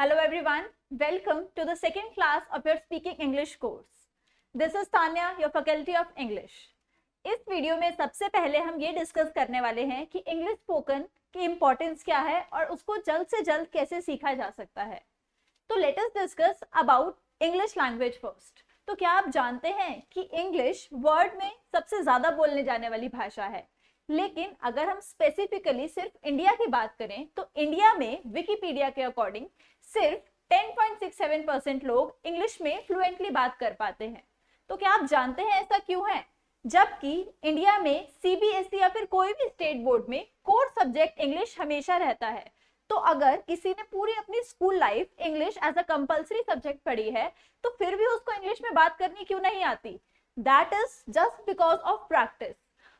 Hello everyone, welcome to the second class of your Speaking English course. This is Tanya, your Faculty of English. इस video में सबसे पहले हम ये discuss करने वाले हैं कि इंग्लिश स्पोकन की इम्पोर्टेंस क्या है और उसको जल्द से जल्द कैसे सीखा जा सकता है. तो let us discuss about English language first. तो क्या आप जानते हैं कि इंग्लिश वर्ल्ड में सबसे ज्यादा बोलने जाने वाली भाषा है, लेकिन अगर हम स्पेसिफिकली सिर्फ इंडिया की बात करें तो इंडिया में विकिपीडिया के अकॉर्डिंग सिर्फ 10.67% लोग इंग्लिश में फ्लुएंटली बात कर पाते हैं. तो क्या आप जानते हैं ऐसा क्यों है, जबकि इंडिया में सीबीएसई या फिर कोई भी स्टेट बोर्ड में कोर सब्जेक्ट इंग्लिश हमेशा रहता है. तो अगर किसी ने पूरी अपनी school life English as a compulsory subject पढ़ी है तो फिर भी उसको इंग्लिश में बात करनी क्यों नहीं आती? That is just because of practice.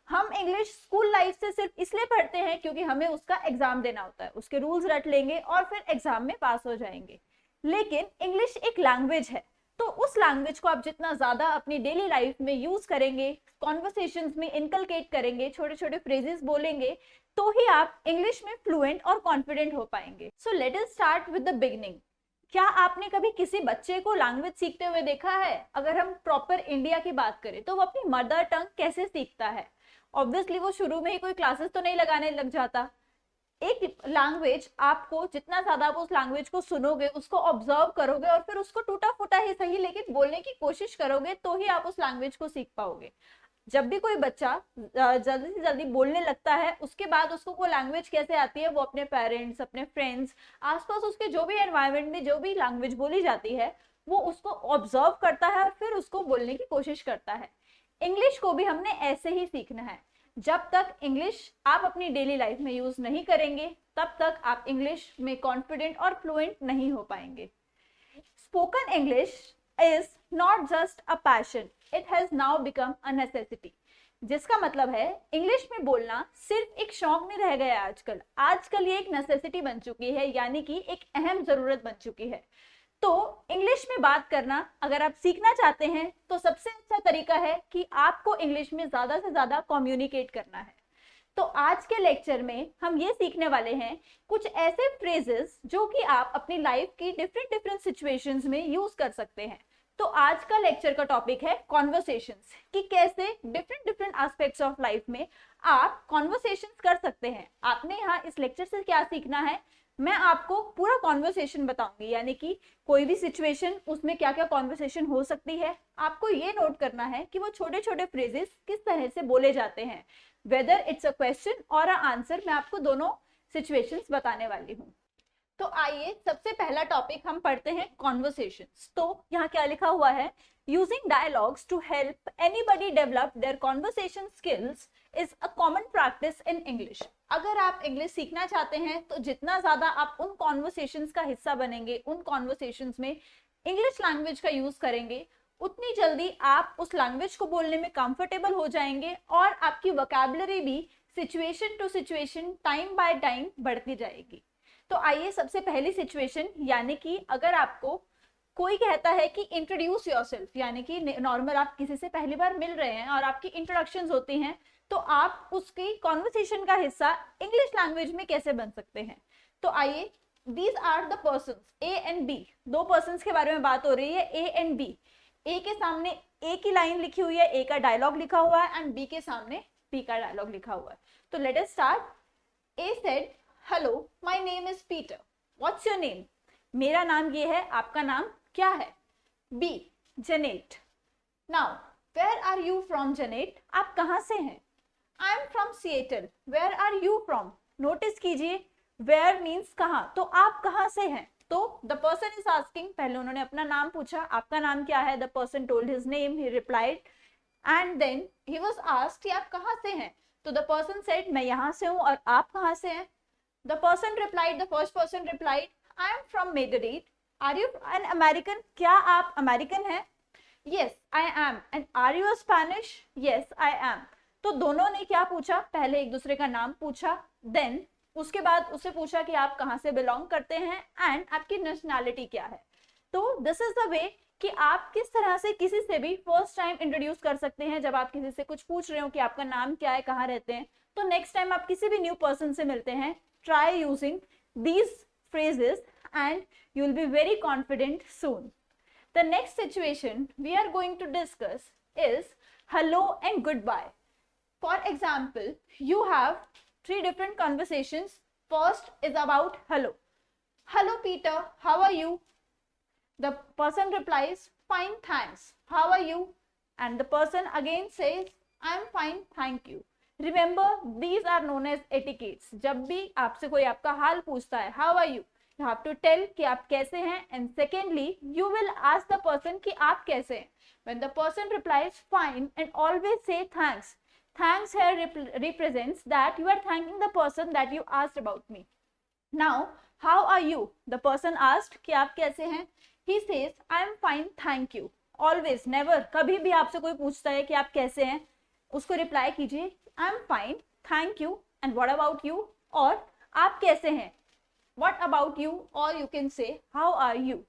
हम इंग्लिश स्कूल लाइफ से सिर्फ इसलिए पढ़ते हैं क्योंकि हमें उसका एग्जाम देना होता है, उसके रूल्स रट लेंगे और फिर एग्जाम में पास हो जाएंगे. लेकिन इंग्लिश एक लैंग्वेज है, तो उस लैंग्वेज को आप जितना ज्यादा अपनी डेली लाइफ में यूज करेंगे, कॉन्वर्सेशंस में इनकलकेट करेंगे, छोटे छोटे फ्रेजेस बोलेंगे, तो ही आप इंग्लिश में फ्लुएंट और कॉन्फिडेंट हो पाएंगे. So let us start with the beginning. क्या आपने कभी किसी बच्चे को लैंग्वेज सीखते हुए देखा है? अगर हम प्रॉपर इंडिया की बात करें तो वो अपनी मदर टंग कैसे सीखता है? ऑब्वियसली वो शुरू में ही कोई क्लासेस तो नहीं लगाने लग जाता. एक लैंग्वेज आपको जितना ज्यादा आप उस लैंग्वेज को सुनोगे, उसको ऑब्जर्व करोगे और फिर उसको टूटा फूटा ही सही लेकिन बोलने की कोशिश करोगे तो ही आप उस लैंग्वेज को सीख पाओगे. जब भी कोई बच्चा जल्दी से जल्दी बोलने लगता है, उसके बाद उसको वो लैंग्वेज कैसे आती है, वो अपने पेरेंट्स, अपने फ्रेंड्स, आसपास उसके जो भी एनवायरनमेंट में जो भी लैंग्वेज बोली जाती है वो उसको ऑब्जर्व करता है और फिर उसको बोलने की कोशिश करता है. इंग्लिश को भी हमने ऐसे ही सीखना है. जब तक इंग्लिश आप अपनी डेली लाइफ में यूज नहीं करेंगे तब तक आप इंग्लिश में कॉन्फिडेंट और फ्लुएंट नहीं हो पाएंगे. Spoken English is not just a passion, it has now become a necessity. जिसका मतलब है इंग्लिश में बोलना सिर्फ एक शौक नहीं रह गया आजकल. आजकल ये एक नेसेसिटी बन चुकी है, यानी कि एक अहम जरूरत बन चुकी है. तो इंग्लिश में बात करना अगर आप सीखना चाहते हैं तो सबसे अच्छा तरीका है कि आपको इंग्लिश में ज्यादा से ज्यादा कम्युनिकेट करना है. तो आज के लेक्चर में हम ये सीखने वाले हैं कुछ ऐसे फ्रेजेस जो कि आप अपनी लाइफ की डिफरेंट सिचुएशंस में यूज कर सकते हैं. तो आज का लेक्चर का टॉपिक है कॉन्वर्सेशंस, कि कैसे डिफरेंट एस्पेक्ट्स ऑफ लाइफ में आप कॉन्वर्सेशंस कर सकते हैं. आपने यहाँ इस लेक्चर से क्या सीखना है, मैं आपको पूरा कॉन्वर्सेशन बताऊंगी, यानी कि कोई भी सिचुएशन उसमें क्या क्या कॉन्वर्सेशन हो सकती है. आपको ये नोट करना है कि वो छोटे छोटे फ्रेजेस किस तरह से बोले जाते हैं, वेदर इट्स अ क्वेश्चन और अ आंसर. मैं आपको दोनों सिचुएशंस बताने वाली हूँ. तो आइए सबसे पहला टॉपिक हम पढ़ते हैं कॉन्वर्सेशंस. तो यहाँ क्या लिखा हुआ है, using dialogues to help anybody develop their conversation skills is a common practice in English. अगर आप इंग्लिश सीखना चाहते हैं तो जितना ज्यादा आप उन कॉन्वर्सेशंस का हिस्सा बनेंगे, उन कॉन्वर्सेशंस में इंग्लिश लैंग्वेज का यूज करेंगे, उतनी जल्दी आप उस लैंग्वेज को बोलने में कंफर्टेबल हो जाएंगे और आपकी वोकैबुलरी भी situation to situation, time by time बढ़ती जाएगी. तो आइए सबसे पहली सिचुएशन, यानी कि अगर आपको कोई कहता है कि इंट्रोड्यूस योरसेल्फ, यानी कि नॉर्मल आप किसी से पहली बार मिल रहे हैं और आपकी इंट्रोडक्शंस होती हैं, तो आप उसकी कॉन्वर्सेशन का हिस्सा इंग्लिश लैंग्वेज में कैसे बन सकते हैं. तो आइए, these are the persons A and B. दो पर्सन्स के बारे में बात हो रही है, ए एंड बी. ए के सामने ए की लाइन लिखी हुई है, ए का डायलॉग लिखा हुआ है, एंड बी के सामने बी का डायलॉग लिखा हुआ है. तो let us start. A said, hello my name is Peter, what's your name? मेरा नाम ये है, आपका नाम क्या है? B, Janet. Now where are you from Janet? आप कहाँ से हैं? I am from Seattle. Where are you from? Notice कीजिए, वेयर मीन्स कहाँ, तो आप कहाँ से हैं. तो द पर्सन इज आस्किंग, पहले उन्होंने अपना नाम पूछा, आपका नाम क्या है? The person told his name, he replied, and then he was asked कि आप कहाँ से हैं. तो द पर्सन सेड, मैं यहाँ से हूँ, और आप कहाँ से हैं? The person replied, the first person replied, I am from Madrid. Are you an American? क्या आप अमेरिकन हैं? Yes, I am. And are you a Spanish? Yes, I am. तो दोनों ने क्या पूछा, पहले एक दूसरे का नाम पूछा, देन उसके बाद उससे पूछा कि आप कहाँ से बिलोंग करते हैं एंड आपकी नेशनैलिटी क्या है. तो दिस इज द वे कि आप किस तरह से किसी से भी फर्स्ट टाइम इंट्रोड्यूस कर सकते हैं. जब आप किसी से कुछ पूछ रहे हो कि आपका नाम क्या है, कहाँ रहते हैं, तो नेक्स्ट टाइम आप किसी भी न्यू पर्सन से मिलते हैं, try using these phrases and you will be very confident soon. The next situation we are going to discuss is hello and goodbye. For example, you have three different conversations. First is about hello. Hello Peter, how are you? The person replies, fine, thanks. How are you? And the person again says, I am fine, thank you. Remember, these are known as etiquettes. जब भी आपसे कोई आपका हाल पूछता है, how are you? You have to tell कि आप कैसे हैं, and secondly, you will ask the person कि आप कैसे हैं. When the person replies fine and always say thanks. Thanks here represents that you are thanking the person that you asked about me. Now, how are you? The person asked कि आप कैसे हैं. He says, I am fine, thank you. Always, never, कभी भी आपसे कोई पूछता है कि आप कैसे हैं, उसको रिप्लाई कीजिए I am fine, thank you, and what about you? और आप कैसे हैं? What about you? Or you can say how are you?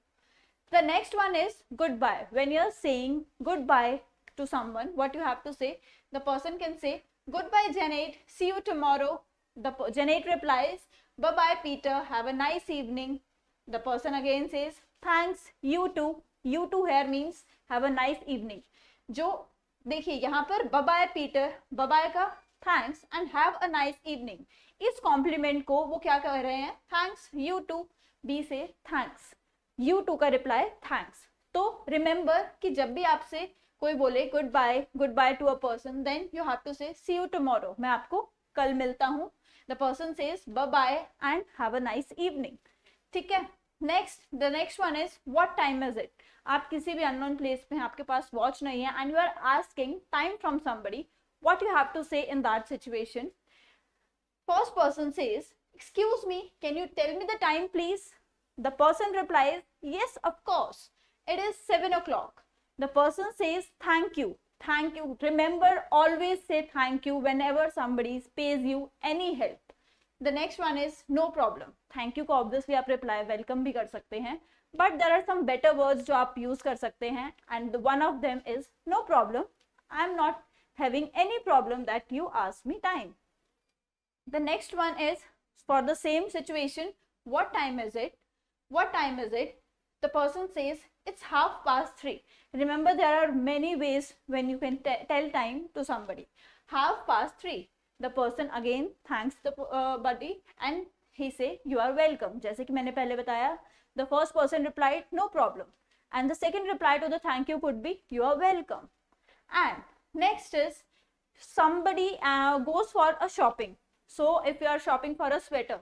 The next one is goodbye. When you are saying goodbye to someone, what you have to say? The person can say goodbye Janet, see you tomorrow. The Janet replies bye bye Peter, have a nice evening. The person again says thanks, you too. You too here means have a nice evening. जो देखिए यहाँ पर bye bye Peter, bye bye का thanks and have a nice evening. इस complement को वो क्या कर रहे हैं? Thanks, you too. B से thanks. You too का रिप्लाई thanks. तो रिमेंबर कि जब भी आपसे कोई बोले goodbye to a person, then you have to say see you tomorrow. मैं आपको कल मिलता हूँ. The person says bye bye and have a nice evening. ठीक है. The next one is what time is it? आप किसी भी unknown place पे हैं, आपके पास watch नहीं है, and you are asking time from somebody. What you have to say in that situation? First person says, excuse me, can you tell me the time please? The person replies, yes, of course. It is 7 o'clock. The person says, thank you. Thank you. Remember, always say thank you whenever somebody pays you any help. The next one is no problem. Thank you को obviously आप reply welcome भी कर सकते हैं, but there are some better words जो आप use कर सकते हैं, and one of them is no problem. I am not having any problem that you ask me time. The next one is for the same situation, what time is it? What time is it? The person says it's 3:30. Remember, there are many ways when you can tell time to somebody. 3:30. The person again thanks the buddy and he say you are welcome. जैसे कि मैंने पहले बताया, the first person replied no problem, and the second reply to the thank you could be you are welcome. And next is somebody goes for a shopping. So if you are shopping for a sweater,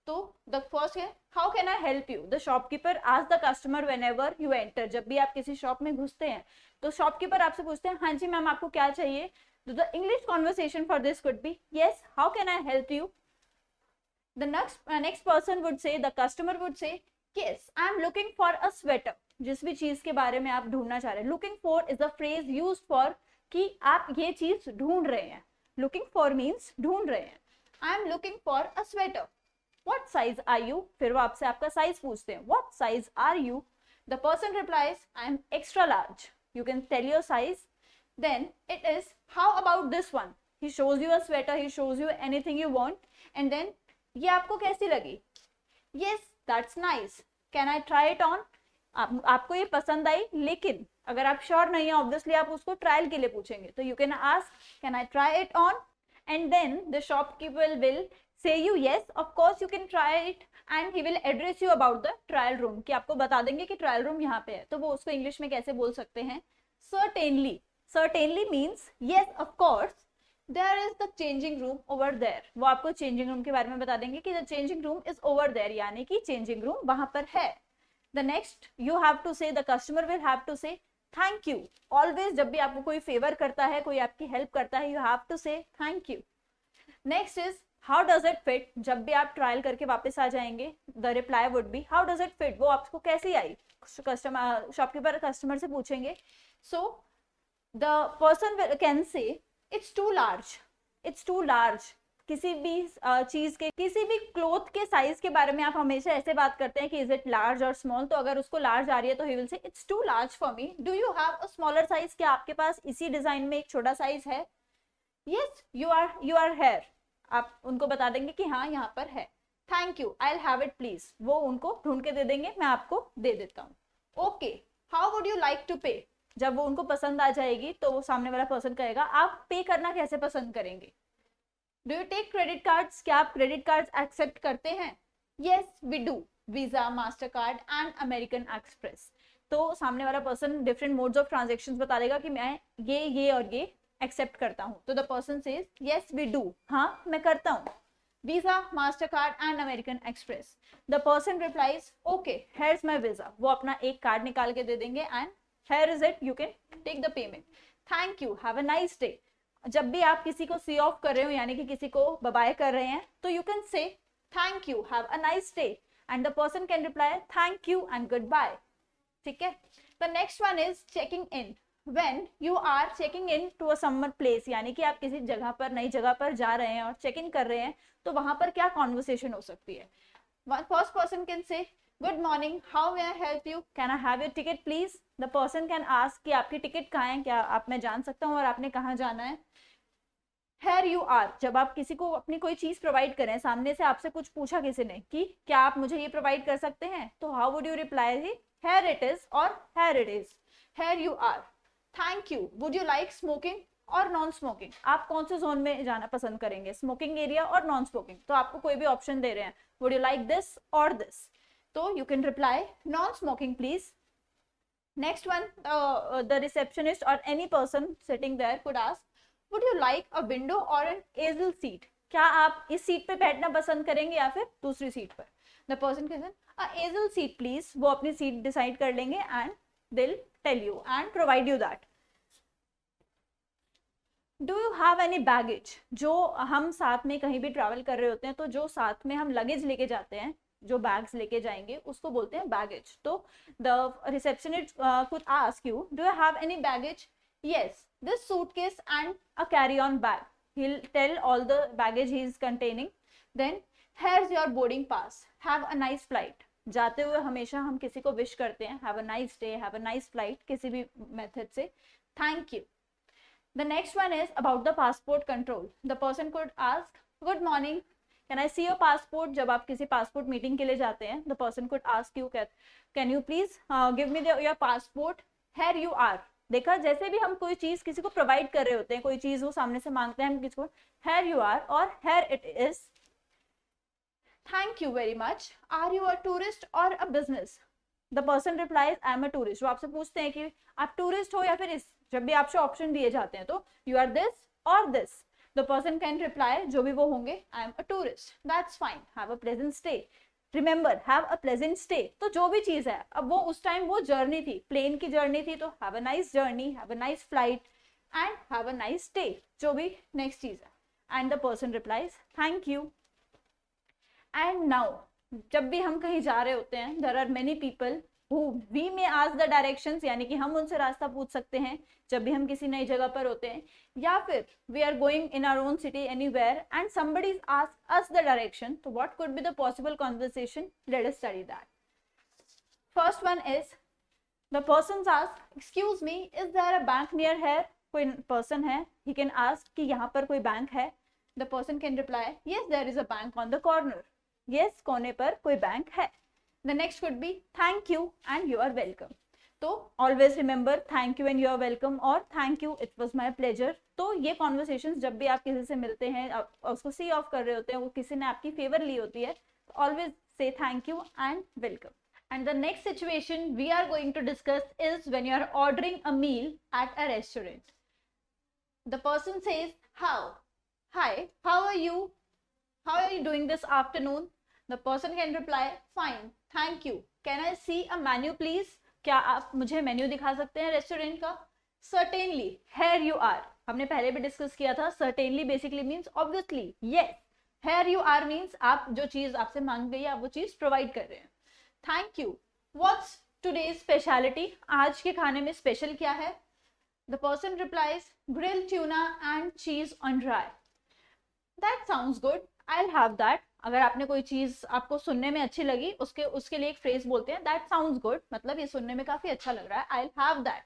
so the first है how can I help you? The shopkeeper asks the customer whenever you enter. जब भी आप किसी shop में घुसते हैं तो shopkeeper आपसे पूछते हैं हाँ जी मैम आपको क्या चाहिए. So the English conversation for this could be yes, how can I help you? The next person would say, the customer would say, yes, I am looking for a sweater. जिस भी चीज के बारे में आप ढूंढना चाह रहे हैं. Looking for is a phrase used for कि आप ये चीज ढूंढ रहे हैं. Looking for means ढूंढ रहे हैं. I am looking for a sweater. What size are you? फिर वो आपसे आपका साइज पूछते हैं. What size are you? The person replies, I am extra large. You can tell your size. Then it is, how about this one? He shows you a sweater, he shows you anything you want, and then ये आपको कैसी लगी? Yes, that's nice. Can I try it on? आपको ये पसंद आई, लेकिन अगर आप श्योर नहीं है ऑब्वियसली आप उसको ट्रायल के लिए पूछेंगे. तो you can ask can I try it on, and then the shopkeeper will say you yes, of course you can try it, and he will address you about the trial room कि आपको बता देंगे कि trial room यहाँ पे है. तो वो उसको इंग्लिश में कैसे बोल सकते हैं? Certainly. Certainly means yes, of course. There is the changing room over there. वो आपको changing room के बारे में बता देंगे कि the changing room is over there, यानी कि changing room वहाँ पर है. The next you have to say, the customer will have to say thank you. Always जब भी आपको कोई favor करता है, कोई आपकी help करता है, you have to say thank you. Next is how does it fit? जब भी आप ट्रायल करके वापस आ जाएंगे, the reply would be how does it fit? वो आपको कैसी आई? कस्टमर शॉपकीपर कस्टमर से पूछेंगे. So the person can say it's too large. It's too large. किसी भी चीज के, किसी भी क्लोथ के साइज के बारे में आप हमेशा ऐसे बात करते हैं कि इज इट लार्ज और स्मॉल. तो अगर उसको लार्ज आ रही है तो he will say it's too large for me. Do you have a smaller size? क्या आपके पास इसी डिजाइन में एक छोटा साइज है? Yes, you are here. आप उनको बता देंगे कि हाँ यहाँ पर है. Thank you, I will have it please, वो उनको ढूंढ के दे देंगे, मैं आपको दे देता हूँ. Okay, how would you like to pay, जब वो उनको पसंद आ जाएगी तो वो सामने वाला पर्सन कहेगा आप पे करना कैसे पसंद करेंगे. Do you take credit cards, क्या आप क्रेडिट कार्ड्स एक्सेप्ट करते हैं. Yes we do, Visa, Master Card and American Express. तो सामने वाला person different modes of transactions बता देगा कि मैं ये और ये एक्सेप्ट करता हूँ. तो the person says yes we do, हाँ मैं करता हूँ, Visa, Master Card and American Express. The person replies okay here is my Visa, वो अपना एक कार्ड निकाल के दे देंगे and here is it, you can take the payment, thank you, have a nice day. जब भी आप किसी को सी ऑफ कर रहे हो यानी कि किसी को बाय कर रहे हैं तो you can say thank you, have a nice day and the person can reply thank you and goodbye. ठीक है. The next one is checking in. When you are checking in to a summer place, यानी कि आप किसी जगह पर, नई जगह पर जा रहे हैं और चेक इन कर रहे हैं, तो वहां पर क्या कॉन्वर्सेशन हो सकती है. First person can say good morning, how may I help you, can I have your ticket please. The person can ask कि आपकी टिकट कहाँ है, क्या आप, मैं जान सकता हूँ और आपने कहाँ जाना है. Here you are, जब आप किसी को अपनी कोई चीज प्रोवाइड करें, सामने से आपसे कुछ पूछा किसी ने कि क्या आप मुझे ये प्रोवाइड कर सकते हैं, तो how would you reply he, here it is और here it is. Here you are. Thank you. Would you like smoking और नॉन स्मोकिंग, आप कौन से जोन में जाना पसंद करेंगे, स्मोकिंग एरिया और नॉन स्मोकिंग. तो आपको कोई भी ऑप्शन दे रहे हैं, वुड यू लाइक दिस और दिस, तो you can reply non smoking please. Next one, the receptionist or any person sitting there could ask, would you like a window or an easel seat, क्या आप इस seat पे बैठना पसंद करेंगे या फिर दूसरी सीट पर. The person can say a easel seat please, वो अपनी सीट डिसाइड कर लेंगे and they'll tell you and provide you that. Do you have any baggage, जो हम साथ में कहीं भी ट्रैवल कर रहे होते हैं तो जो साथ में हम लगेज लेके जाते हैं, जो बैग्स लेके जाएंगे उसको बोलते हैं बैगेज. तो the receptionist could ask you do you have any baggage. Yes, this suitcase and a carry on bag, he will tell all the baggage he is containing. Then here is your boarding pass, have a nice flight. जाते हुए हमेशा हम किसी को wish करते हैं have a nice day, have a nice flight, किसी भी मेथड से, thank you. The next one is about the passport control. The person could ask good morning, can I see your passport. जब आप किसी passport meeting के लिए जाते हैं, the person could ask you can you please give me your passport. Here you are, देखा जैसे भी हम कोई चीज किसी को प्रोवाइड कर रहे होते हैं, कोई चीज वो सामने से मांगते हैं हम किसी को, हेयर यू आर और here it is, thank you very much, are you a tourist और a business. The person replies I am a tourist. वो आपसे पूछते हैं कि आप टूरिस्ट हो या फिर इस, जब भी आपसे ऑप्शन दिए जाते हैं तो यू आर दिस और this. The person can reply, जो भी वो होंगे, I am a tourist. That's fine. Have a pleasant stay. Remember, have a pleasant stay. तो जो भी चीज है, अब वो उस टाइम वो जर्नी थी, प्लेन की जर्नी थी, तो have a nice journey, have a nice flight, and have a nice stay. जो भी नेक्स्ट चीज है. And the person replies, thank you. And now, जब भी हम कहीं जा रहे होते हैं, there are many people who we may ask the directions, यानी कि हम उनसे रास्ता पूछ सकते हैं जब भी हम किसी नई जगह पर होते हैं, या फिर we are going in our own city anywhere and somebody asks us the direction. So what could be the possible conversation? Let us study that. First one is the person asks, excuse me, is there a bank near here? कोई person है, he can ask कि यहाँ पर कोई bank है. The person can reply, yes, there is a bank on the corner. Yes, कोने पर कोई बैंक है. The next could be thank you and you are welcome. तो always remember thank you and you are welcome और thank you, it was my pleasure. तो ये conversations जब भी आप किसी से मिलते हैं, आप उसको see off कर रहे होते हैं, वो किसी ने आपकी favor ली होती है, तो always say thank you and welcome. And the next situation we are going to discuss is when you are ordering a meal at a restaurant. The person says, hi, how are you? How are you doing this afternoon? The person can reply, fine, thank you. Can I see a menu please? क्या आप मुझे menu दिखा सकते हैं restaurant का? Certainly, here you are. हमने पहले भी डिस्कस किया था. Certainly basically means obviously, yes. Here you are means आप जो चीज आपसे मांग गई है, आप वो चीज प्रोवाइड कर रहे हैं. Thank you. What's today's specialty? आज के खाने में स्पेशल क्या है? The person replies, grilled tuna and cheese on dry. That sounds good. I'll have that. अगर आपने कोई चीज आपको सुनने में अच्छी लगी, उसके लिए एक फ्रेज बोलते हैं that sounds good, मतलब ये सुनने में काफी अच्छा लग रहा है. I'll have that.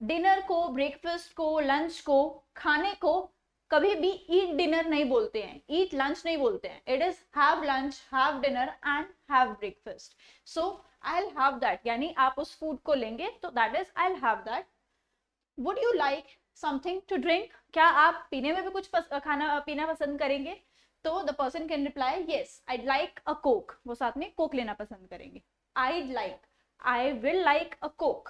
डिनर को, ब्रेकफास्ट को, लंच को, खाने को कभी भी ईट डिनर नहीं बोलते हैं, ईट लंच नहीं बोलते हैं. It is have lunch, have dinner and have breakfast. So I will have that, यानी आप उस फूड को लेंगे तो that is I will have that. Would you like something to drink, क्या आप पीने में भी कुछ खाना पीना पसंद करेंगे? तो the person can reply yes I like a Coke, वो साथ में कोक लेना पसंद करेंगे. I will like a Coke.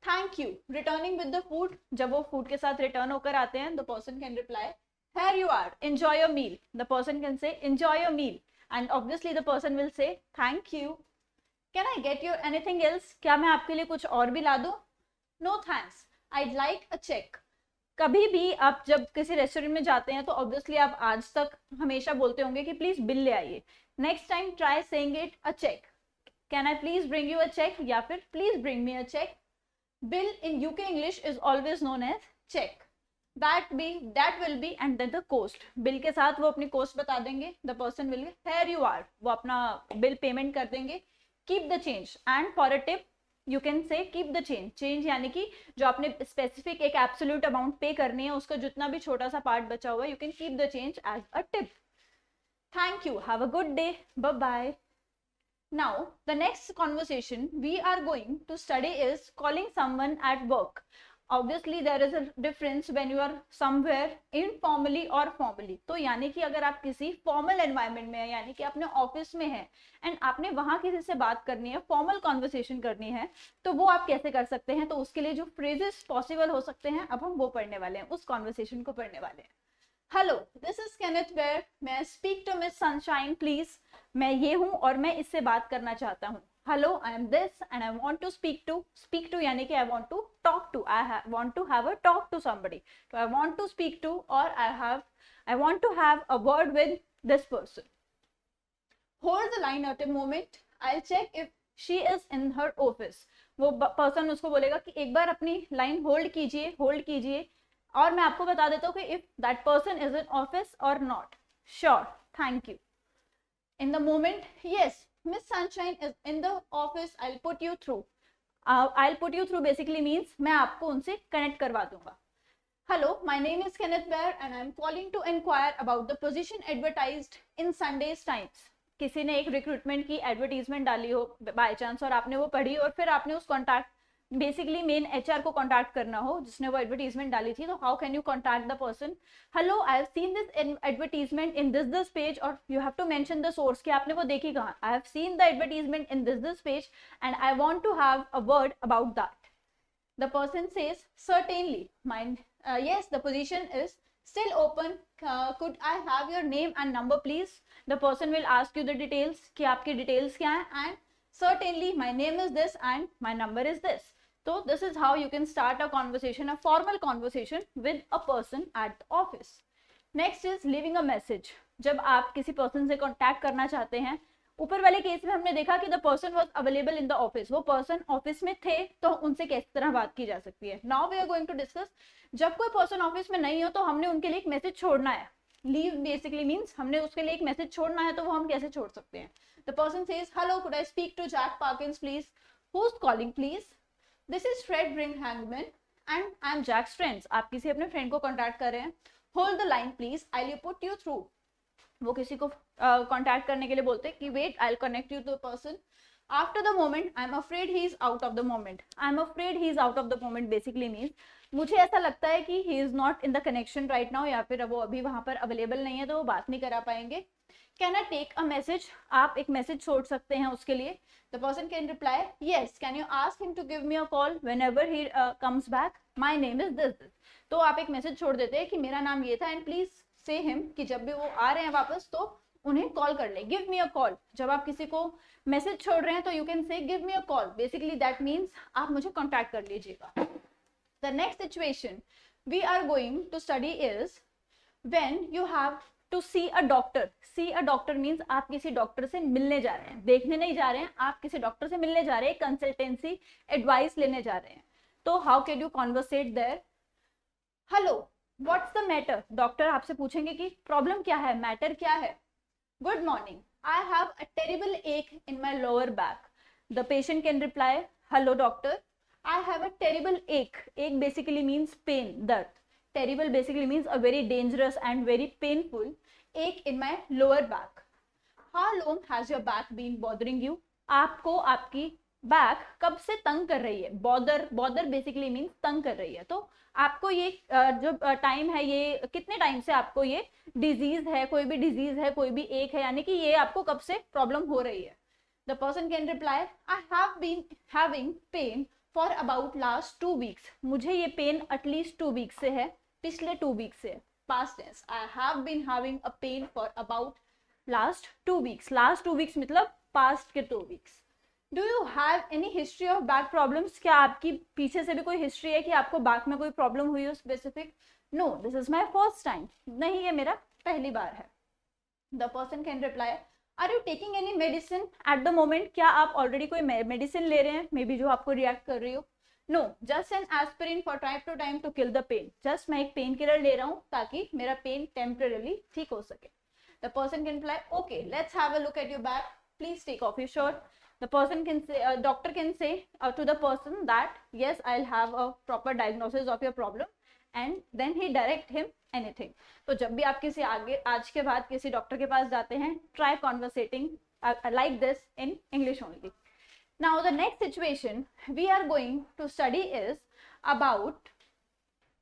Thank you, returning with the food, जब वो फूड के साथ रिटर्न होकर आते हैं the person can reply here you are, enjoy your meal. The person can say enjoy your meal and obviously the person will say thank you. Can I get you anything else? क्या मैं आपके लिए कुछ और भी ला दूं? No thanks, I'd like a check. कभी भी आप जब किसी रेस्टोरेंट में जाते हैं तो ऑब्वियसली आप आज तक हमेशा बोलते होंगे कि प्लीज बिल ले आइए. Next time try saying it a check. Can I please bring you a check या फिर please bring me a check. Bill in UK English is always known as check. that will be and then the cost. Bill के साथ वो अपनी coast बता देंगे. the person will here you are, वो अपना बिल पेमेंट कर देंगे. keep the change and for a tip you can say keep the change यानी कि जो आपने स्पेसिफिक एक एब्सोल्यूट अमाउंट पे करनी है उसका जितना भी छोटा सा पार्ट बचा हुआ है you can keep the change as a tip. thank you, have a good day, bye bye. Now the next conversation we are going to study is calling someone at work. Obviously there is a difference when you are somewhere informally or formally. तो यानी कि अगर आप किसी formal environment में है, यानी कि अपने ऑफिस में है एंड आपने वहां किसी से बात करनी है, फॉर्मल कॉन्वर्सेशन करनी है, तो वो आप कैसे कर सकते हैं? तो उसके लिए जो फ्रेजेस पॉसिबल हो सकते हैं अब हम वो पढ़ने वाले हैं, उस कॉन्वर्सेशन को पढ़ने वाले हैं. Hello, this is Kenneth Ware, may I speak to Miss Sunshine please? मैं ये हूँ और मैं इससे बात करना चाहता हूँ. Hello, I am this and I want to speak to यानी कि I want to talk to, want to have a talk to somebody. So I want to speak to or I want to have a word with this person. Hold the line at a moment. I'll check if she is in her office. वो person उसको बोलेगा कि एक बार अपनी line hold कीजिए और मैं आपको बता देता हूँ कि if that person is in office or not. Sure, thank you. In the moment, yes, Miss Sunshine is in the office. I'll put you through. I'll put you through basically means मैं आपको उनसे connect करवा दूंगा. Hello, my name is Kenneth Bear and I'm calling to inquire about the position advertised in Sunday's Times. किसी ने एक recruitment की advertisement डाली हो बाय चांस और आपने वो पढ़ी और फिर आपने उस कॉन्टैक्ट बेसिकली मेन एचआर को कॉन्टैक्ट करना हो जिसने वो एडवर्टीजमेंट डाली थी, तो how can you contact the person? Hello, I have seen this advertisement in this page और you have to mention the source कि आपने वो देखी कहाँ. I have seen the advertisement in this page and I want to have a word about that. The person says certainly mind yes, the position is still open. Could I have your name and number please? The person will ask you the details कि आपकी details क्या हैं and certainly my name is this and my number is this. So this is how you can start a conversation, a formal conversation with a person at the office. Next is leaving a message. जब आप किसी person से contact करना चाहते हैं, ऊपर वाले case में हमने देखा कि the person was available in the office. वो person ऑफिस में थे तो उनसे किस तरह बात की जा सकती है. Now we are going to discuss जब कोई पर्सन ऑफिस में नहीं हो तो हमने उनके लिए एक मैसेज छोड़ना है. लीव बेसिकली मीन्स हमने उसके लिए एक मैसेज छोड़ना है, तो वो हम कैसे छोड़ सकते हैं? The person says hello, could I speak to Jack Parkins please? Who is calling please? This is Fred Bringhaman and I am Jack's friends. आप किसी अपने फ्रेंड को कॉन्टैक्ट कर रहे हैं. Hold the line please, I will put you through. वो किसी को कॉन्टैक्ट करने के लिए बोलते हैं कि wait, I will connect you to the person. After the moment, I am afraid he is out of the moment. I am afraid he is out of the moment basically means मुझे ऐसा लगता है कि he is not in the connection right now, या फिर वो अभी वहां पर अवेलेबल नहीं है तो वो बात नहीं करा पाएंगे. Can I take a message? आप एक मैसेज छोड़ सकते हैं उसके लिए. The person can reply yes. Can you ask him to give me a call whenever he comes back? My name is this. तो आप एक मैसेज छोड़ देते हैं कि मेरा नाम ये था and please say him कि जब भी वो आ रहे हैं वापस तो उन्हें कॉल कर ले. Give me a call. जब आप किसी को मैसेज छोड़ रहे हैं तो you can say give me a call. Basically that means आप मुझे कॉन्टैक्ट कर लीजिएगा. The next situation we are going to study is when you have to see a doctor. See a doctor means आप किसी doctor से मिलने जा रहे हैं, देखने नहीं जा रहे हैं, आप किसी डॉक्टर से मिलने जा रहे हैं, कंसल्टेंसी एडवाइस लेने जा रहे हैं. तो how can you conversate there? Hello, what's the matter? Doctor आपसे पूछेंगे कि प्रॉब्लम क्या है, मैटर क्या है. Good morning. I have a terrible ache in my lower back. The patient can reply, hello doctor. I have a terrible ache. Ache basically means pain, दर्द. Terrible basically means a very dangerous and very painful ache in my lower back. How long has your back been bothering you? आपको आपकी back कब से तंग कर रही है? Bother basically means तंग कर रही है। तो आपको ये जो टाइम है, ये कितने टाइम से आपको ये डिजीज है, कोई भी डिजीज है, कोई भी एक है, यानी कि ये आपको कब से प्रॉब्लम हो रही है? The person can reply, I have been having pain for about last 2 weeks. मुझे ये पेन एटलीस्ट 2 वीक्स से है, पिछले 2 वीक्स से। Past tense, I have been having a pain for about last 2 weeks. Last 2 weeks मतलब past के 2 weeks. Do you have any history of back problems? क्या आपकी पीछे से भी कोई हिस्ट्री है कि आपको बैक में कोई प्रॉब्लम हुई हो specific? No, this is my first time. नहीं, ये मेरा पहली बार है। The person can reply, are you taking any medicine at the moment? क्या आप ऑलरेडी कोई मेडिसिन ले रहे हैं, मे बी जो आपको रिएक्ट कर रही हो? No, just an aspirin for time to kill the pain. Just मैं एक पेन किलर ले रहा हूँ ताकि मेरा पेन टेम्पररी ठीक हो सके। The person can reply, okay, let's have a look at your back. Please take off your shirt. The person can say, doctor can say to the person that, yes, I'll have a proper diagnosis of your problem, and then he direct him anything. तो जब भी आप किसी आज के बाद किसी doctor के पास जाते हैं, try conversating like this in English only. Now the next situation we are going to study is about,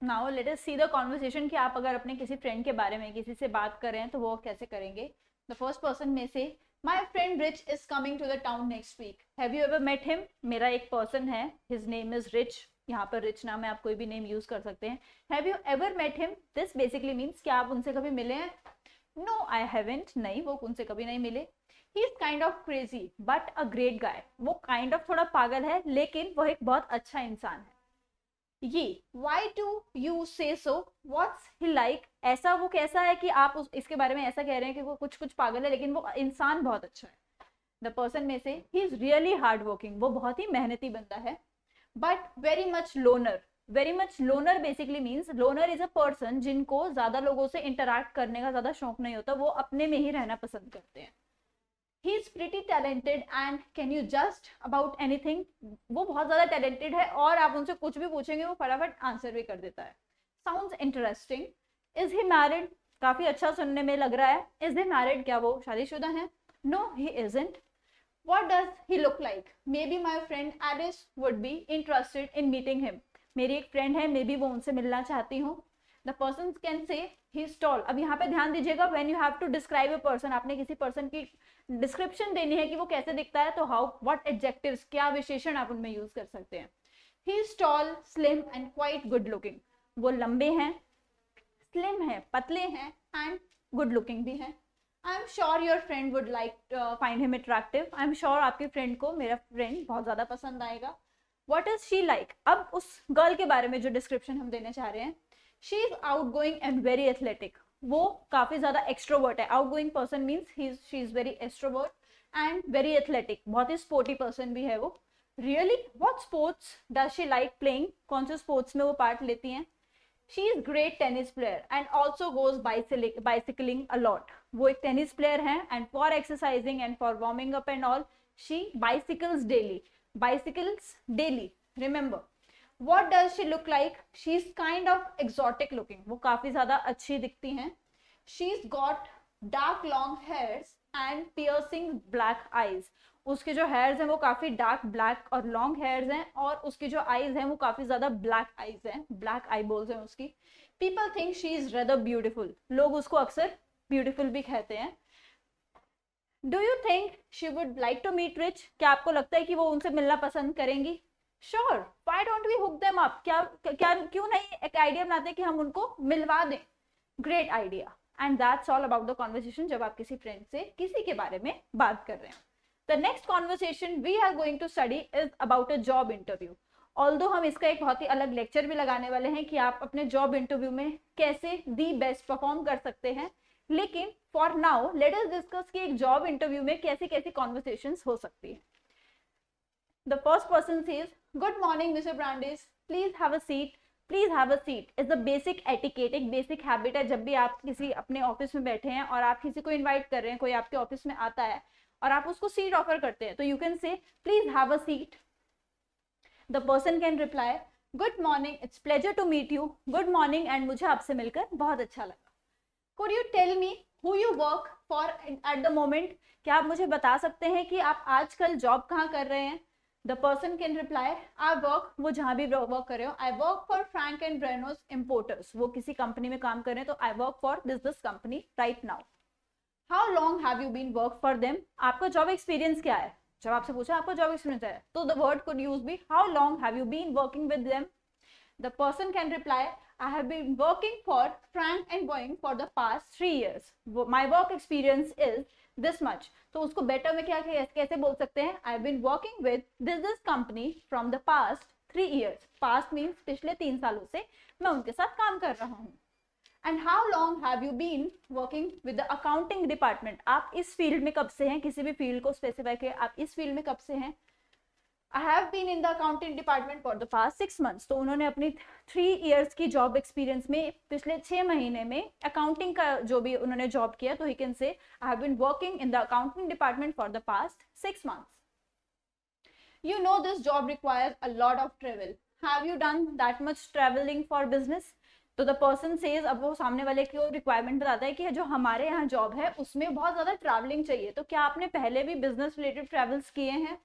now let us see the conversation कि आप अगर अपने किसी फ्रेंड के बारे में किसी से बात कर रहे हैं तो वो कैसे करेंगे। द फर्स्ट पर्सन में से, my friend Rich is coming to the town next week, have you ever met him? मेरा एक पर्सन है, हिज नेम इज रिच। यहाँ पर रिच नाम है, आप कोई भी नेम यूज कर सकते हैं। Have you ever met him? This basically means क्या आप उनसे कभी मिले हैं? No, I haven't. नहीं, वो उनसे कभी नहीं मिले। He is kind of crazy but a great guy. वो काइंड ऑफ थोड़ा पागल है लेकिन वो एक बहुत अच्छा इंसान है। ये why do you say so? What's he like? ऐसा वो कैसा है कि आप इसके बारे में ऐसा कह रहे हैं कि वो कुछ पागल है लेकिन वो इंसान बहुत अच्छा है। द पर्सन में से, he is really hard working, वो बहुत ही मेहनती बंदा है। but very much loner. very much loner basically means loner is a person जिनको ज्यादा लोगों से इंटरैक्ट करने का ज्यादा शौक नहीं होता, वो अपने में ही रहना पसंद करते हैं। He is pretty talented and can you just about anything? वो बहुत ज़्यादा talented है और आप उनसे कुछ भी पूछेंगे वो फटाफट आंसर भी कर देता है। Sounds interesting. Is he married? काफ़ी अच्छा सुनने में लग रहा है। Is he married? क्या वो शादीशुदा है? No, he isn't. What does he look like? Maybe my friend Alice would be interested in meeting him. मेरी एक फ्रेंड है, मे बी वो उनसे मिलना चाहती हूँ। The person can say he is tall. अब यहाँ पे ध्यान दीजिएगा, when you have to describe a person, आपने किसी पर्सन की डिस्क्रिप्शन देनी है कि वो कैसे दिखता है, तो हाउ व्हाट एडजेक्टिव्स, क्या विशेषण आप उनमें यूज कर सकते हैं। He is tall, slim and quite good looking. वो लंबे हैं, स्लिम है, पतले हैं एंड गुड लुकिंग भी हैं। I am sure your friend would like find him attractive. I am sure आपकी फ्रेंड को मेरा फ्रेंड बहुत ज्यादा पसंद आएगा। What is she like? अब उस गर्ल के बारे में जो डिस्क्रिप्शन हम देने चाह रहे हैं, she is outgoing and very athletic. वो काफी ज्यादा एक्सट्रोवर्ट है। Outgoing person means she is very extrovert and very athletic, बहुत ही स्पोर्टी पर्सन भी है वो। Really? What sports does she like playing? कौन से स्पोर्ट्स में वो पार्ट लेती हैं? She is great tennis player and also goes bicycling a lot. वो एक टेनिस प्लेयर है and for exercising and for warming up and all she bicycles daily. Bicycles daily, remember. What does she look like? She's kind of exotic looking. वो काफी ज्यादा अच्छी दिखती हैं। She's got dark long hairs and piercing black eyes. उसके जो hairs हैं वो काफी dark black और long hairs हैं, और उसकी जो eyes हैं वो काफी ज्यादा black eyes हैं, black eyeballs हैं उसकी। People think she is rather beautiful. लोग उसको अक्सर beautiful भी कहते हैं। Do you think she would like to meet Rich? क्या आपको लगता है कि वो उनसे मिलना पसंद करेंगी? Sure, why don't we hook them up? क्यों नहीं एक आइडिया बनाते कि हम उनको मिलवा दें? Great idea. And that's all about the conversation जब आप किसी फ्रेंड से किसी के बारे में बात कर रहे हैं। The next conversation we are going to study is about a job interview. Although हम इसका एक बहुत ही अलग लेक्चर भी लगाने वाले हैं कि आप अपने जॉब इंटरव्यू में कैसे दी बेस्ट परफॉर्म कर सकते हैं, लेकिन for now let us discuss कि एक जॉब इंटरव्यू में कैसी कैसी कॉन्वर्सेशंस हो सकती है। The first person says, "Good morning, Mr. Brandes. Please have a seat. Please have a seat." is the basic etiquette, एक basic habit है। जब भी आप किसी अपने ऑफिस में बैठे हैं और आप किसी को इनवाइट कर रहे हैं, कोई आपके ऑफिस में आता है और आप उसको सीट ऑफर करते हैं, तो you can say, "Please have a seat." The person can reply, good morning, it's pleasure to meet you. Good morning and मुझे आपसे मिलकर बहुत अच्छा लगा। Could you tell me who you work for at the moment? क्या आप मुझे बता सकते हैं कि आप आजकल जॉब कहाँ कर रहे हैं? The person can reply, I work, वो जहाँ भी वर्क कर रहे हो, I work for Frank and Brenos importers, वो किसी कंपनी में काम कर रहे हैं, तो I work for this company right now. How long have you been work for them? आपका जॉब एक्सपीरियंस क्या है? जब आपसे पूछा आपका जॉब एक्सपीरियंस है, तो the word could use be how long have you been working with them? The person can reply, I have been working for Frank and Boeing for the past 3 years. My work experience is this much. तो उसको better में क्या कैसे बोल सकते हैं? I have been working with this company from the past 3 years. Past means पिछले 3 सालों से मैं उनके साथ काम कर रहा हूँ. And how long have you been working with the accounting department? आप इस फील्ड में कब से हैं? किसी भी फील्ड को स्पेसिफाई करें, आप इस फील्ड में कब से हैं? I have been in the accounting department for the past 6 months. तो उन्होंने अपनी 3 years की जॉब एक्सपीरियंस में पिछले 6 महीने में अकाउंटिंग का जो भी उन्होंने जॉब किया, तो he can say I have been working in the accounting department for the past 6 months. You know this job requires a lot of travel. Have you done that much traveling for business? तो the person says, अब वो सामने वाले को requirement बताता है कि जो हमारे यहाँ जॉब है उसमें बहुत ज़्यादा ट्रैवलिंग चाहिए, तो क्या आपने पहले भी बिजनेस रिलेटेड ट्रैवल्स किए हैं?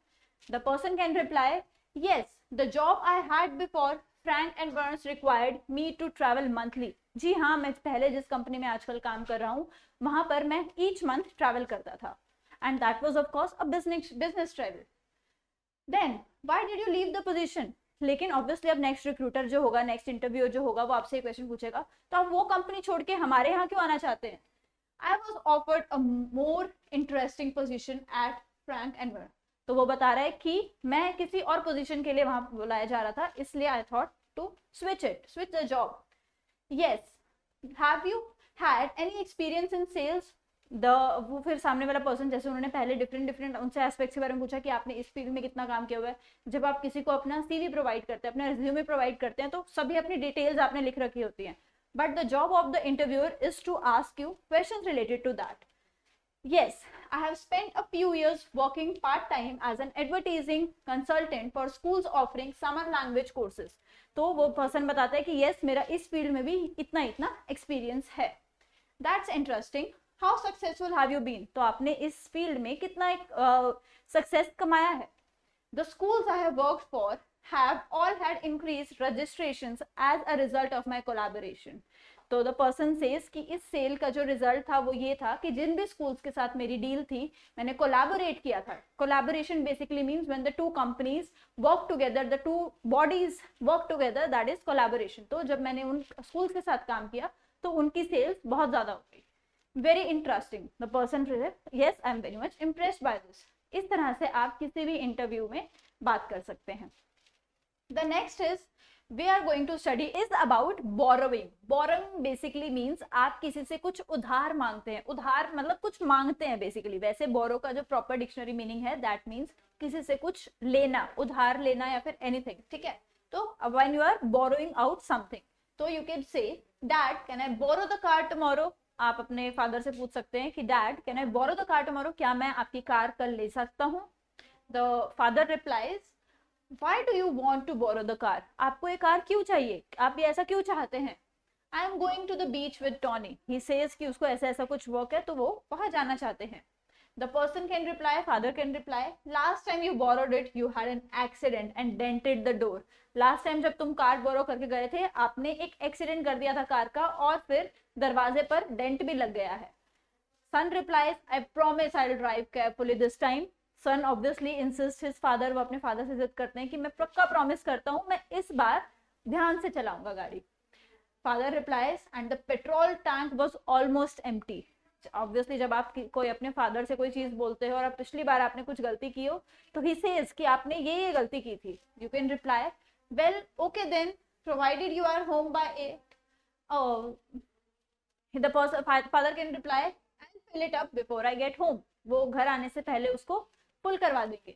The person can reply, yes, the job I had before Frank and Burns required me to travel monthly. जी हाँ, मैं पहले जिस कंपनी में आजकल काम कर रहा हूँ वहाँ पर मैं each month travel करता था, and that was of course a business travel. Then why did you leave the position? लेकिन obviously अब next recruiter जो होगा, next interviewer जो होगा, वो आपसे क्वेश्चन पूछेगा, तो आप वो कंपनी छोड़ के हमारे यहाँ क्यों आना चाहते हैं? I was offered a more interesting position at Frank and Burns. तो वो बता रहा है कि मैं किसी और पोजीशन के लिए वहां बुलाया जा रहा था, इसलिए I thought to switch the job. Yes, have you had any experience in sales? वो फिर सामने वाला पर्सन, जैसे उन्होंने पहले डिफरेंट उनसे एस्पेक्ट्स के बारे में पूछा कि आपने इस फील्ड में कितना काम किया हुआ है. जब आप किसी को अपना सीवी प्रोवाइड करते हैं, अपना रिज्यूमे प्रोवाइड करते हैं, तो सभी अपनी डिटेल्स आपने लिख रखी होती हैं, but the job of the interviewer is to ask you questions related to that. Yes, I have spent a few years working part-time as an advertising consultant for schools offering summer language courses. तो वो person बताता है कि yes, मेरा इस field में भी इतना एक्सपीरियंस है. That's interesting. How successful have you been? तो आपने इस फील्ड में कितना सक्सेस कमाया है? The schools I have worked for have all had increased registrations as a result of my collaboration. तो द पर्सन सेज कि इस सेल का जो रिजल्ट था वो ये था कि जिन भी स्कूल्स के साथ मेरी डील थी, मैंने कोलैबोरेट किया था. Collaboration basically means when the two companies work together, the two bodies work together, that is collaboration. तो जब मैंने उन स्कूल्स के साथ काम किया तो उनकी सेल्स बहुत ज्यादा हो गई. Very interesting. The person yes, I am very much impressed by this. इस तरह से आप किसी भी इंटरव्यू में बात कर सकते हैं. The next is we are going to study is about borrowing. Borrowing basically means आप किसी से कुछ उधार मांगते हैं. उधार मतलब कुछ मांगते हैं बेसिकली. वैसे borrow का जो प्रॉपर डिक्शनरी मीनिंग है that means किसी से कुछ लेना, उधार लेना या फिर anything. ठीक है, तो when you are borrowing out something, तो you can say dad can I borrow the car tomorrow? आप अपने फादर से पूछ सकते हैं कि dad can I borrow the car tomorrow? क्या मैं आपकी कार कल ले सकता हूँ? The father replies, Why do you want to borrow the car? आपको ये कार क्यों चाहिए? आप ये ऐसा क्यों चाहते हैं? I am going to the beach with Tony. He says कि उसको ऐसा कुछ वर्क है तो वो वहाँ जाना चाहते हैं. The person can reply, father can reply, last time you borrowed it, you had an accident and dented the door. Last time जब तुम कार बोरो करके गए थे, आपने एक एक्सीडेंट कर दिया था कार का और फिर दरवाजे पर डेंट भी लग गया है. Son replies, I promise I'll drive carefully this time. Son obviously insist his father, वो अपने फादर से जिद करते हैं कि मैं पक्का प्रॉमिस करता हूँ, मैं इस बार ध्यान से चलाऊंगा गाड़ी. Father replies, and the petrol tank was almost empty. Obviously जब आप कोई अपने फादर से कोई चीज बोलते हो और अब पिछली बार आपने कुछ गलती की हो, तो ही सेज कि आपने ये गलती की थी. You can reply, well okay then, provided you are home by 8. The father can reply, I will fill it up before I get home. वो घर आने से पहले उसको पुल करवा देंगे.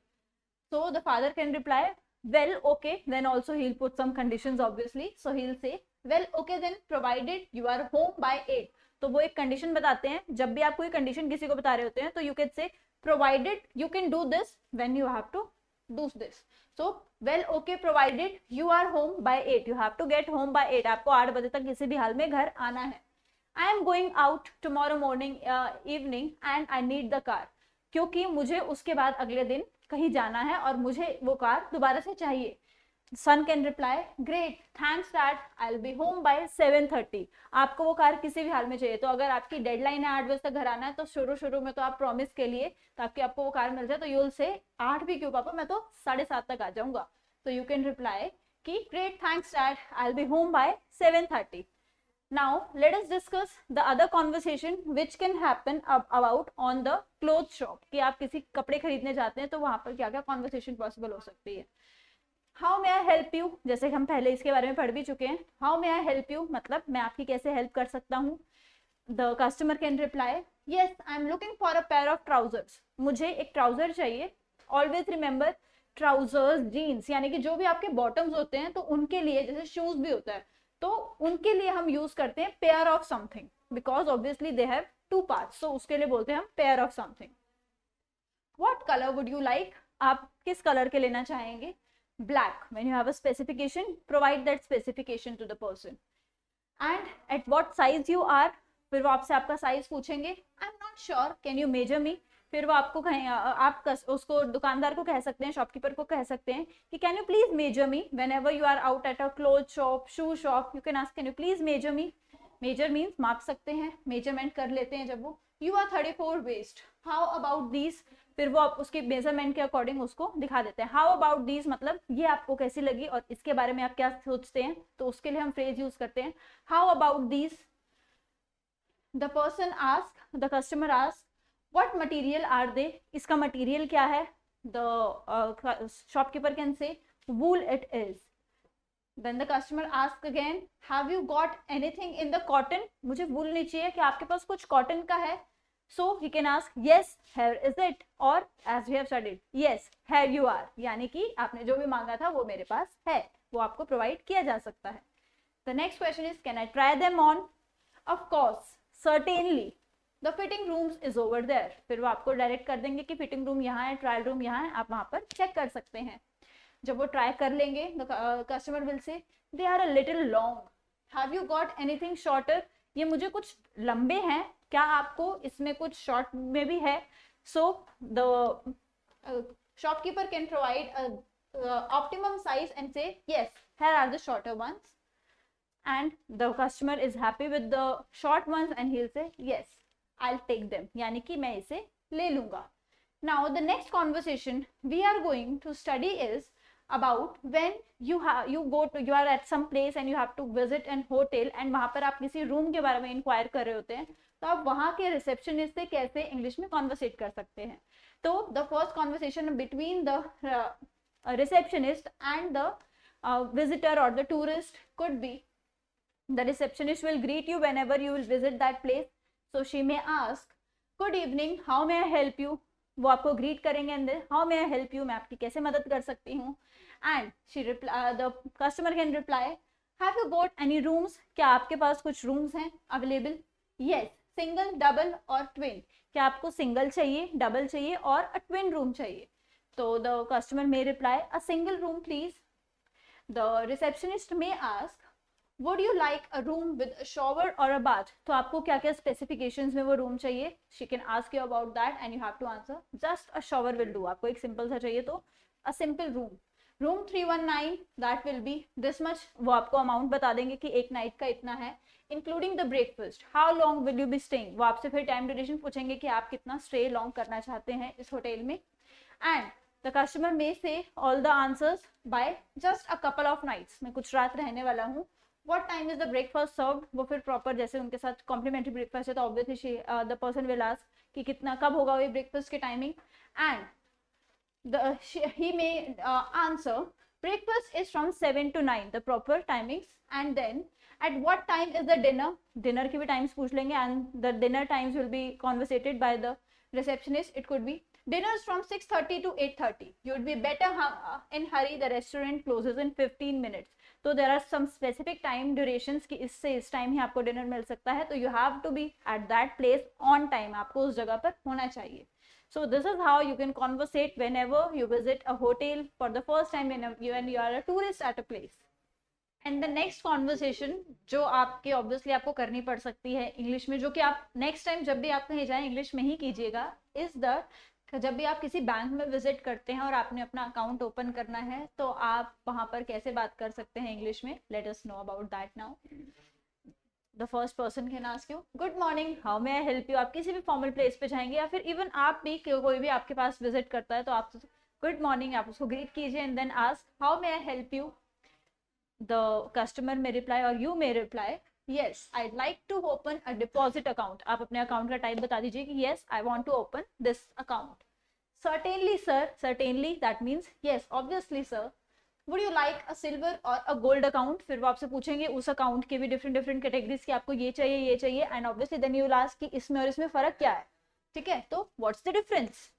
So the father can reply, well okay, then also he'll put some conditions obviously. So he'll say, well okay then, provided you are home by 8. तो वो एक कंडीशन बताते हैं. जब भी आप कोई कंडीशन किसी को बता रहे होते हैं तो you can say provided you can do this when you have to do this. So well okay provided you are home by 8. You have to get home by 8. आपको 8 बजे तक किसी भी हाल में घर आना है. I am going out tomorrow morning evening and I need the car. क्योंकि मुझे उसके बाद अगले दिन कहीं जाना है और मुझे वो कार दोबारा से चाहिए. Son can reply, great, thanks dad, I'll be home by 7:30. आपको वो कार किसी भी हाल में चाहिए, तो अगर आपकी डेडलाइन है 8 बजे तक घर आना है, तो शुरू में तो आप प्रॉमिस के लिए ताकि आपको वो कार मिल जाए, तो यूल से 8 भी क्यों पापा, मैं तो 7:30 तक आ जाऊंगा. तो यू कैन रिप्लाई कि great thanks dad, I'll be home by 7:30. Now let us discuss the other conversation which can happen about on the clothes shop. कि आप किसी कपड़े खरीदने जाते हैं तो वहां पर क्या क्या कॉन्वर्सेशन पॉसिबल हो सकती है. How may I help you, जैसे हम पहले इसके बारे में पढ़ भी चुके हैं. How may I help you मतलब मैं आपकी कैसे हेल्प कर सकता हूँ. The customer can reply, yes I am looking for a pair of trousers. मुझे एक ट्राउजर चाहिए. ऑलवेज रिमेंबर ट्राउजर्स जीन्स, यानी कि जो भी आपके बॉटम्स होते हैं तो उनके लिए, जैसे शूज भी होता है तो उनके लिए हम यूज करते हैं pair of something, because obviously they have 2 parts, so उसके लिए बोलते हैं हम pair of something. What colour would you like, आप किस कलर के लेना चाहेंगे. Black. When you have a specification, provide that specification to the person. And at what size you are, फिर वो आपसे आपका साइज पूछेंगे. I'm not sure, can you measure me. फिर वो आपको कहें, आप उसको दुकानदार को कह सकते हैं, शॉपकीपर को कह सकते हैं कि can you please measure me. whenever you are out at a clothes shop, shoe shop, you can ask can you please measure me. measure means माप सकते हैं, मेजरमेंट कर लेते हैं जब वो. you are 34 waist, how about these. फिर वो आप उसके मेजरमेंट के अकॉर्डिंग उसको दिखा देते हैं. हाउ अबाउट दीज मतलब ये आपको कैसी लगी और इसके बारे में आप क्या सोचते हैं, तो उसके लिए हम फ्रेज यूज करते हैं how about these. The person ask, the customer ask what material are they, इसका मटेरियल क्या है. The shopkeeper can say wool it is. Then the customer asks again, have you got anything in the cotton, मुझे वूल नहीं चाहिए, क्या आपके पास कुछ cotton का है. So he can ask, yes, here is it, or as we have studied, yes, here you are, यानी कि आपने जो भी मांगा था वो मेरे पास है, वो आपको प्रोवाइड किया जा सकता है. The next question is, can I try them on? Of course, certainly. The fitting rooms is over there. फिर वो आपको डायरेक्ट कर देंगे कि फिटिंग रूम यहाँ है, ट्रायल रूम यहाँ है, आप वहाँ पर चेक कर सकते हैं. जब वो ट्राई कर लेंगे, the customer will say, they are a little long. Have you got anything shorter? ये मुझे कुछ लंबे हैं, क्या आपको इसमें कुछ शॉर्ट में भी है. So the shopkeeper can provide optimum size and से yes here are the shorter ones, and the customer is happy with the short ones and he'll say yes, I'll take them, यानी कि मैं इसे ले लूंगा. Now the next conversation we are going to study is about when you are at some place and you have to visit an hotel, and वहां पर आप किसी रूम के बारे में इंक्वायर कर रहे होते हैं, तो आप वहां के रिसेप्शनिस्ट से कैसे इंग्लिश में कॉन्वर्सेट कर सकते हैं. तो the first conversation between the receptionist and the visitor or the tourist could be, the receptionist will greet you whenever you will visit that place. So she may ask, good evening, how may I help you. वो आपको greet करेंगे and how may I help you, मैं आपकी कैसे मदद कर सकती हूँ. And she the customer can reply, have you got any rooms, क्या आपके पास कुछ रूम्स हैं अवेलेबल. यस, सिंगल, डबल और ट्विन, क्या आपको सिंगल चाहिए, डबल चाहिए और अ ट्विन रूम चाहिए. तो the customer may reply, a single room please. The receptionist may ask, would you like a room with shower और अ बाथ. तो आपको क्या क्या स्पेसिफिकेशंस में वो रूम चाहिए. She can ask you about that and you have to answer just a shower will do. आपको एक सिंपल सा चाहिए तो a simple room. Room 319 that will be this much, वो आपको अमाउंट बता देंगे कि एक नाइट का इतना है, including the breakfast. How long will you be staying, वो आपसे फिर टाइम ड्यूरेशन पूछेंगे कि आप कितना स्टे लॉन्ग करना चाहते हैं इस होटल में. And the customer may say all the answers by just a couple of nights, मैं कुछ रात रहने वाला हूँ. What time is the breakfast served, वो फिर प्रॉपर जैसे उनके साथ कॉम्प्लीमेंट्री ब्रेकफास्ट है तो obviously the person will ask कि कितना कब होगा ये ब्रेकफास्ट की timing. And he may answer breakfast is from 7 to 9 the proper timings. And then at what time is the dinner की भी times पूछ लेंगे and the dinner times will be conversated by the receptionist. It could be dinner is from 6:30 to 8:30. You would be better in hurry, the restaurant closes in 15 minutes. तो there are some specific time durations की इससे इस time ही आपको dinner मिल सकता है, तो you have to be at that place on time, आपको उस जगह पर होना चाहिए. So this is how you can conversate whenever you visit a hotel for the first time when you are a tourist at a place. And the next conversation जो आपके obviously आपको करनी पड़ सकती है इंग्लिश में, जो कि आप नेक्स्ट टाइम जब भी आप कहीं जाएं इंग्लिश में ही कीजिएगा, इज द जब भी आप किसी बैंक में विजिट करते हैं और आपने अपना अकाउंट ओपन करना है तो आप वहां पर कैसे बात कर सकते हैं इंग्लिश में. Let us know about that now. The first person can ask you good morning, how may I help you. आप किसी भी फॉर्मल प्लेस पे जाएंगे या फिर इवन आप भी कोई भी आपके पास विजिट करता है तो आप गुड मॉर्निंग आप उसको ग्रीट कीजिए and then ask how may I help you. The customer में रिप्लाई और you may reply yes I'd like to open a deposit account. आप अपने अकाउंट का टाइप बता दीजिए कि yes I want to open this account. Certainly sir, certainly that means yes obviously sir. Would you like a silver or a gold account? फिर वो आपसे पूछेंगे उस अकाउंट के भी डिफरेंट कैटेगरीज की, आपको ये चाहिए and obviously then you will ask कि इसमें और इसमें फर्क क्या है. ठीक है, तो व्हाट्स द डिफरेंस.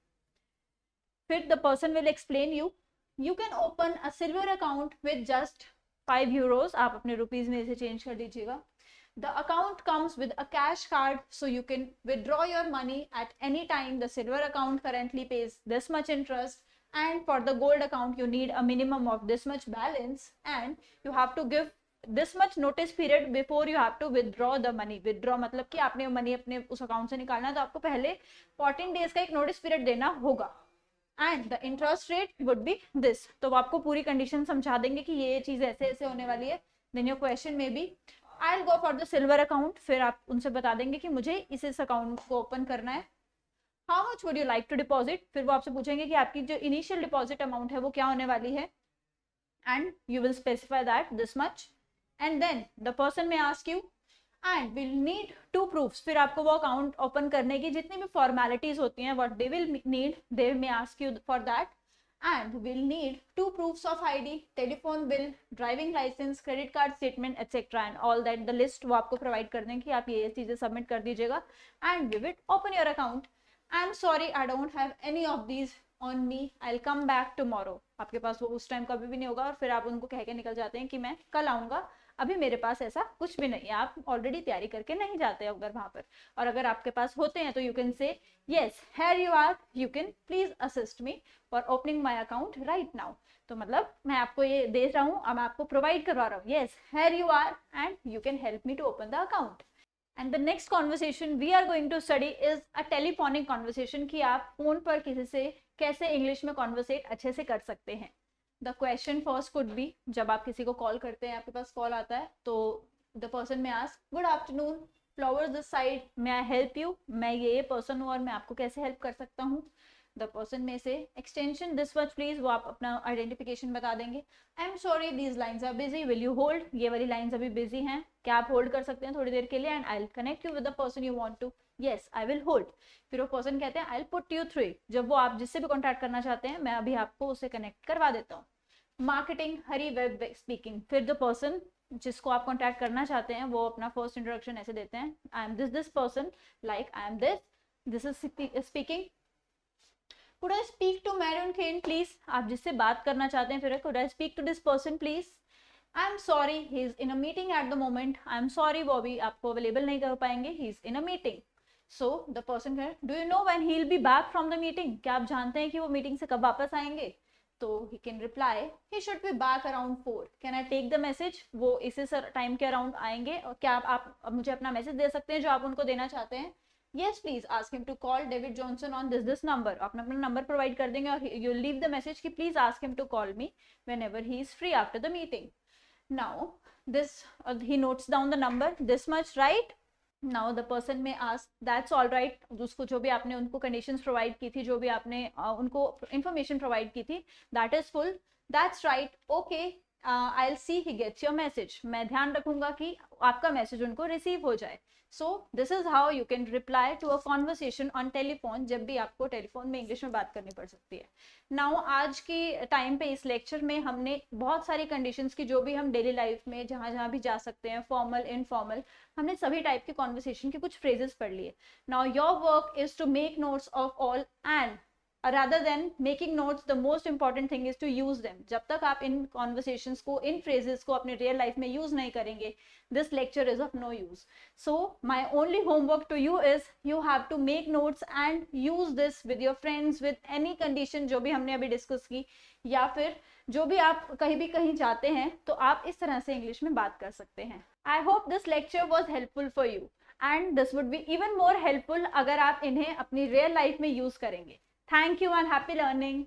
फिर the person will explain you can open a silver account with just 5 euros. आप अपने रुपीज में इसे चेंज कर दीजिएगा. The account comes with a cash card, so you can withdraw your money at any time. The silver account currently pays this much interest, and for the gold account you need a minimum of this much balance, and you have to give this much notice period before you have to withdraw the money. Withdraw मतलब कि आपने money अपने उस account से निकालना है तो आपको पहले 14 days का एक नोटिस पीरियड देना होगा. And the interest rate would be this. तो वो आपको पूरी कंडीशन समझा देंगे कि ये चीज ऐसे ऐसे होने वाली है. Then your question may be I will go for the silver account. फिर आप उनसे बता देंगे कि मुझे इस अकाउंट को ओपन करना है. How much would you like to deposit. फिर वो आपसे पूछेंगे कि आपकी जो इनिशियल डिपॉजिट अमाउंट है वो क्या होने वाली है and you will specify that this much. And then the person may ask you and will need 2 proofs. फिर आपको वो अकाउंट ओपन करने की जितनी भी फॉर्मेलिटीज होती हैं what they will need, they may ask you for that. And will need 2 proofs of ID, telephone bill, driving licence, credit card statement etcetera and all that. The list वो आपको provide कर देंगे कि आप ये चीजें सबमिट कर दीजिएगा and we will open your account. I am sorry I don't have any of these on me, I will come back tomorrow. आपके पास वो उस टाइम कभी भी नहीं होगा और फिर आप उनको कह के निकल जाते हैं कि मैं कल आऊंगा, अभी मेरे पास ऐसा कुछ भी नहीं है. आप ऑलरेडी तैयारी करके नहीं जाते अगर वहां पर, और अगर आपके पास होते हैं तो यू कैन से yes here you are, you can please assist me for opening my account right now. तो मतलब मैं आपको ये दे रहा हूँ, मैं आपको प्रोवाइड करवा रहा हूँ. yes here you are and you can help me to open the account. And the next conversation we are going to study is a telephonic conversation, कि आप फोन पर किसी से कैसे इंग्लिश में कॉन्वर्सेट अच्छे से कर सकते हैं. The question first could be, जब आप किसी को कॉल करते हैं आपके पास कॉल आता है तो the person may ask good afternoon, flowers this side, may I help you. मैं ये पर्सन हूँ और मैं आपको कैसे हेल्प कर सकता हूँ. द पर्सन में से एक्सटेंशन दिस मच प्लीज, वो आप अपना आइडेंटिफिकेशन बता देंगे. I am sorry these lines are busy, will you hold. ये वाली लाइन्स अभी बिजी हैं, क्या आप होल्ड कर सकते हैं थोड़ी देर के लिए and I will connect you with the person you want to. yes I will hold. फिर वो पर्सन कहते हैं I will put you through. जब वो आप जिससे भी कॉन्टैक्ट करना चाहते हैं मैं अभी आपको उससे कनेक्ट करवा देता हूँ. मार्केटिंग हरी वेब स्पीकिंग. फिर द पर्सन जिसको आप कॉन्टैक्ट करना चाहते हैं वो अपना फर्स्ट इंट्रोडक्शन ऐसे देते हैं, I am this person, like I am this is speaking. Could I speak to Marian खेन प्लीज. आप जिससे बात करना चाहते हैं फिर could I speak to this person please. I am sorry he is in a meeting at the moment. I am sorry वो अभी आपको अवेलेबल नहीं कर पाएंगे, he is in a meeting. So the person कह do you know when he will be back from the meeting. क्या आप जानते हैं कि वो मीटिंग से कब वापस आएंगे. तो he can reply he should be back around 4. can I take the message. वो इसी टाइम के अराउंड आएंगे और क्या आप मुझे अपना मैसेज दे सकते हैं जो आप उनको देना चाहते हैं. yes please ask him to call David Johnson on this number. आप अपना नंबर प्रोवाइड कर देंगे और you leave the message कि please ask him to call me whenever he is free after the meeting. now this he notes down the number this much, right. Now the person may ask that's all right. उसको जो भी आपने उनको conditions provide की थी, जो भी आपने उनको इन्फॉर्मेशन प्रोवाइड की थी, that is full. That's right, okay I will see he gets your message. मैं ध्यान रखूंगा कि आपका मैसेज उनको रिसीव हो जाए. So this is how you can reply to a conversation on telephone, जब भी आपको टेलीफोन में इंग्लिश में बात करनी पड़ सकती है. नाउ आज की टाइम पे इस लेक्चर में हमने बहुत सारी कंडीशंस की, जो भी हम डेली लाइफ में जहाँ जहाँ भी जा सकते हैं, फॉर्मल इनफॉर्मल, हमने सभी टाइप के कॉन्वर्सेशन के कुछ फ्रेजेस पढ़ लिए. Now your work is to make notes of all and rather than making notes, the most important thing is to use them. जब तक आप इन conversations को, इन phrases को अपने real life में use नहीं करेंगे, this lecture is of no use. So my only homework to you is you have to make notes and use this with your friends, with any condition जो भी हमने अभी discuss की, या फिर जो भी आप कहीं जाते हैं तो आप इस तरह से इंग्लिश में बात कर सकते हैं. I hope this lecture was helpful for you and this would be even more helpful अगर आप इन्हें अपनी real life में use करेंगे. Thank you and happy learning.